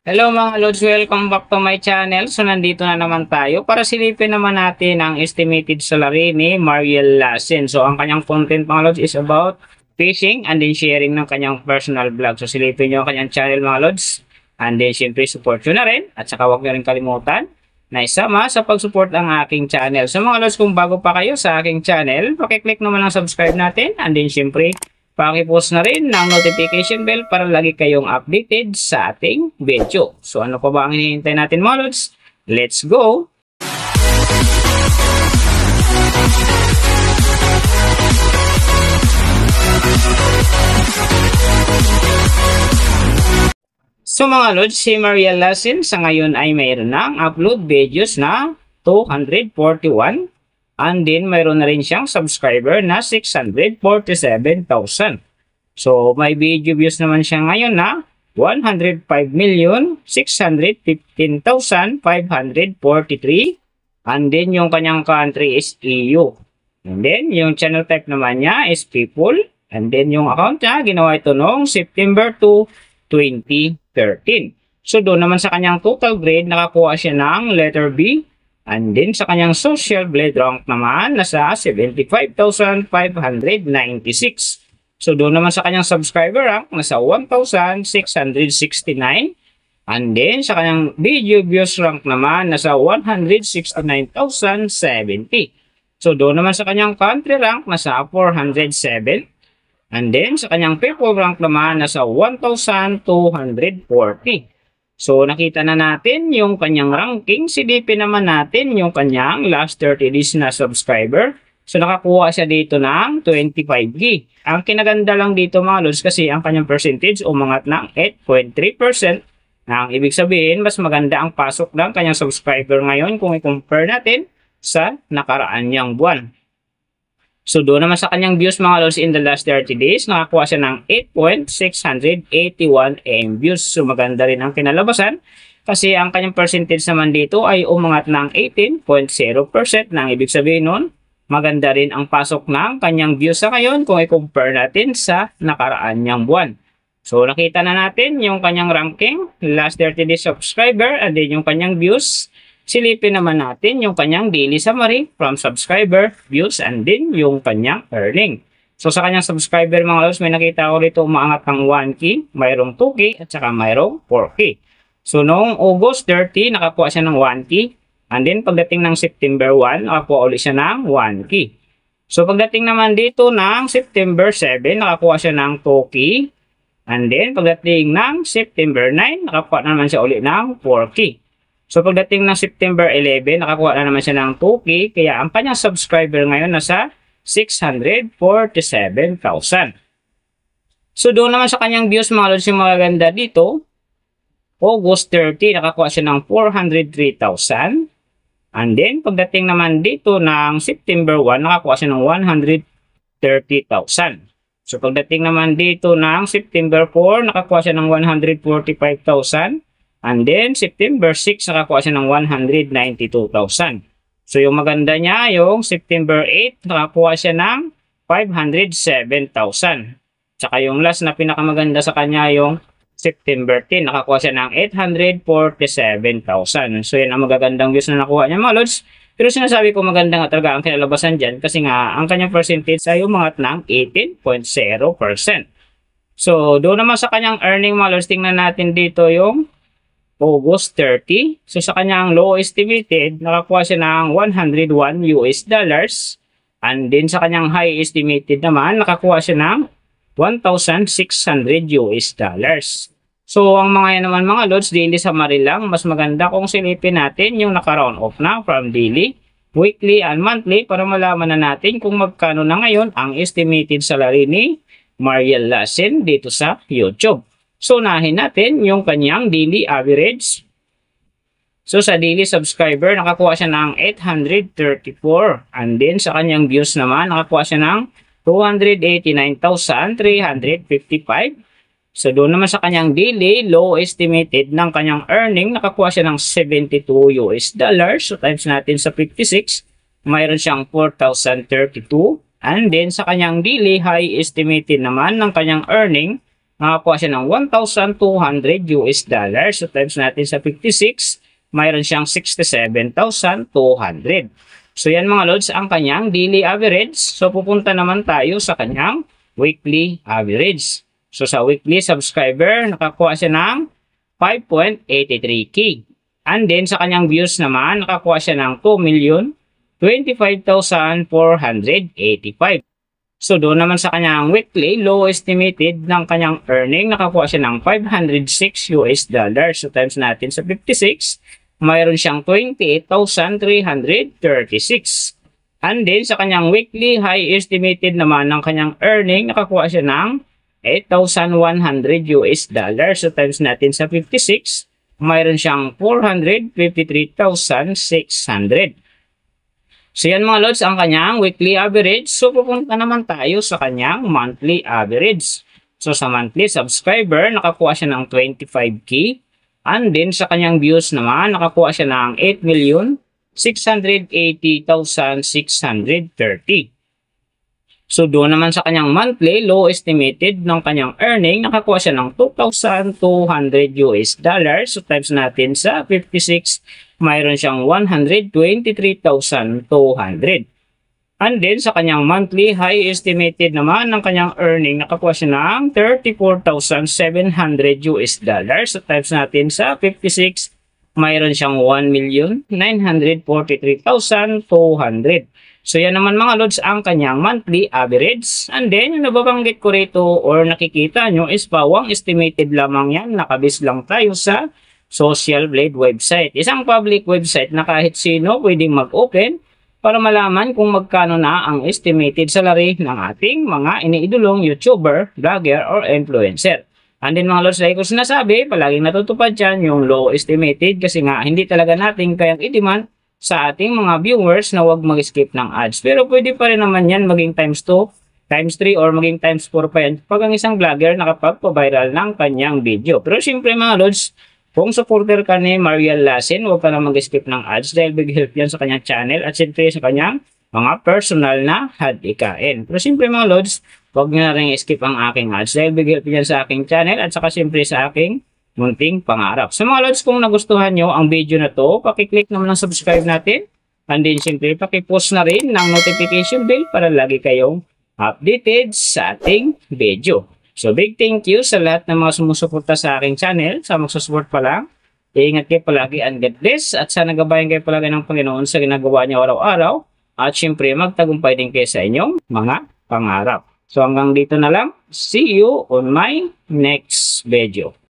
Hello mga Lods, welcome back to my channel. So nandito na naman tayo para silipin naman natin ang estimated salary ni Mariel Lassen. So ang kanyang content mga Lods is about fishing and then sharing ng kanyang personal vlog. So silipin nyo ang kanyang channel mga Lods. And then syempre support nyo na rin. At saka huwag nyo rin kalimutan na isama sa pag-support ang aking channel. So mga Lods, kung bago pa kayo sa aking channel, pakiclick naman ang subscribe natin. And then syempre paki-post na rin ng notification bell para lagi kayong updated sa ating video. So ano pa ba ang hinihintay natin mga Lods? Let's go! So mga Lods, si Mariel Lassen sa ngayon ay mayroon ng upload videos na 241. And then, mayroon na rin siyang subscriber na 647,000. So, may video views naman siya ngayon na 105,615,543. And then, yung kanyang country is EU. And then, yung channel type naman niya is people. And then, yung account niya, ginawa ito noong September 2, 2013. So, doon naman sa kanyang total grade, nakakuha siya ng letter B. And then sa kanyang social blade rank naman, nasa 75,596. So doon naman sa kanyang subscriber rank, nasa 1,669. And then sa kanyang video views rank naman, nasa 169,070. So doon naman sa kanyang country rank, nasa 407. And then sa kanyang people rank naman, nasa 1,240. So, nakita na natin yung kanyang ranking. Silipin naman natin yung kanyang last 30 days na subscriber. So, nakakuha siya dito ng 25G. Ang kinaganda lang dito mga Lods kasi ang kanyang percentage umangat ng 8.3%. Ang ibig sabihin, mas maganda ang pasok ng kanyang subscriber ngayon kung i-compare natin sa nakaraan niyang buwan. So, doon naman sa kanyang views mga Lods in the last 30 days, nakakuha siya ng 8.681 AM views. So, maganda rin ang kinalabasan kasi ang kanyang percentage naman dito ay umangat ng 18.0%. Nang ibig sabihin nun, maganda rin ang pasok ng kanyang views sa ngayon kung i-compare natin sa nakaraan niyang buwan. So, nakita na natin yung kanyang ranking, last 30 days subscriber, and then yung kanyang views. Silipin naman natin yung kanyang daily summary from subscriber, views, and then yung kanyang earning. So sa kanyang subscriber mga Lods, may nakita ko dito umaangat ng 1K, mayroong 2K, at saka mayroong 4K. So noong August 30, nakakuha siya ng 1K. And then pagdating ng September 1, nakakuha ulit siya ng 1K. So pagdating naman dito ng September 7, nakakuha siya ng 2K. And then pagdating ng September 9, nakakuha naman siya ulit ng 4K. So pagdating ng September 11, nakakuha na naman siya ng 2K. Kaya ang kanyang subscriber ngayon nasa 647,000. So doon naman sa kanyang views mga Lods yung magaganda dito. August 30, nakakuha siya ng 403,000. And then pagdating naman dito ng September 1, nakakuha siya ng 130,000. So pagdating naman dito ng September 4, nakakuha siya ng 145,000. And then, September 6, nakakuha siya ng 192,000. So, yung maganda niya, yung September 8, nakakuha siya ng 507,000. Tsaka yung last na pinakamaganda sa kanya, yung September 10, nakakuha siya ng 847,000. So, yan ang magagandang views na nakuha niya mga Lods. Pero sinasabi ko maganda nga talaga ang kinalabasan dyan kasi nga, ang kanyang percentage ay umangat ng 18.0%. So, doon naman sa kanyang earning mga Lods, tingnan natin dito yung August 30. So sa kanyang low estimated, nakakuha siya ng 101 US dollars. And then sa kanyang high estimated naman, nakakuha siya ng 1,600 US dollars. So ang mga yan naman mga Lods, daily summary lang. Mas maganda kung silipin natin yung naka-round off na from daily, weekly, and monthly para malaman na natin kung magkano na ngayon ang estimated salary ni Mariel Lassen dito sa YouTube. So, unahin natin yung kanyang daily average. So, sa daily subscriber, nakakuha siya ng 834. And then, sa kanyang views naman, nakakuha siya ng 289,355. So, doon naman sa kanyang daily, low estimated ng kanyang earning, nakakuha siya ng 72 US dollars. So, times natin sa 56, mayroon siyang 4,032. And then, sa kanyang daily, high estimated naman ng kanyang earning, nakakuha siya ng 1,200 US dollars. So times natin sa 56, mayroon siyang 67,200. So yan mga lods ang kanyang daily average. So pupunta naman tayo sa kanyang weekly average. So sa weekly subscriber, nakakuha siya ng 5.83k. And then sa kanyang views naman, nakakuha siya ng 2,025,485. So doon naman sa kanyang weekly, low estimated ng kanyang earning, nakakuha siya ng 506 US dollars. So times natin sa 56, mayroon siyang 28,336. And then sa kanyang weekly, high estimated naman ng kanyang earning, nakakuha siya ng 8,100 US dollars. So times natin sa 56, mayroon siyang 453,600. So yan mga lods ang kanyang weekly average. So pupunta naman tayo sa kanyang monthly average. So sa monthly subscriber, nakakuha siya ng 25k. And then sa kanyang views naman, nakakuha siya ng 8,680,630. So doon naman sa kanyang monthly, low estimated ng kanyang earning, nakakuha siya ng 2,200 US dollars. So times natin sa 56, mayroon siyang 123,200. And then sa kanyang monthly, high estimated naman ng kanyang earning, nakakuha siya ng 34,700 US dollars. So times natin sa 56, mayroon siyang 1,943,200. So yan naman mga lods ang kanyang monthly average. And then yung nababanggit ko rito or nakikita nyo is bawang estimated lamang yan. Nakabis lang tayo sa Social Blade website. Isang public website na kahit sino pwedeng mag-open para malaman kung magkano na ang estimated salary ng ating mga iniidolong YouTuber, vlogger, or influencer. And then mga lods, like ko sinasabi, palaging natutupad dyan yung low estimated kasi nga hindi talaga natin kayang i-demand sa ating mga viewers na wag mag-skip ng ads. Pero pwede pa rin naman yan maging times 2, times 3, or maging times 4 pa yan pag ang isang vlogger nakapagpa-viral ng kanyang video. Pero siyempre mga lods, kung supporter ka ni Mariel Lasin, huwag ka na mag-skip ng ads dahil big help yan sa kanyang channel at siyempre sa kanyang mga personal na hadikain. Pero siyempre mga lods, huwag nyo na rin skip ang aking ads dahil big help yan sa aking channel at saka siyempre sa aking munting pangarap. So mga lods, kung nagustuhan nyo ang video na to, pakiclick naman ng subscribe natin. And then siyempre, pakipost na rin ng notification bell para lagi kayong updated sa ating video. So big thank you sa lahat ng mga sumusuporta sa aking channel. Sa magsusupport pa lang, iingat kayo palagi and God bless. At sana gabayan kayo palagi ng Panginoon sa ginagawa niyo araw-araw. At siyempre, magtagumpay din kayo sa inyong mga pangarap. So hanggang dito na lang. See you on my next video.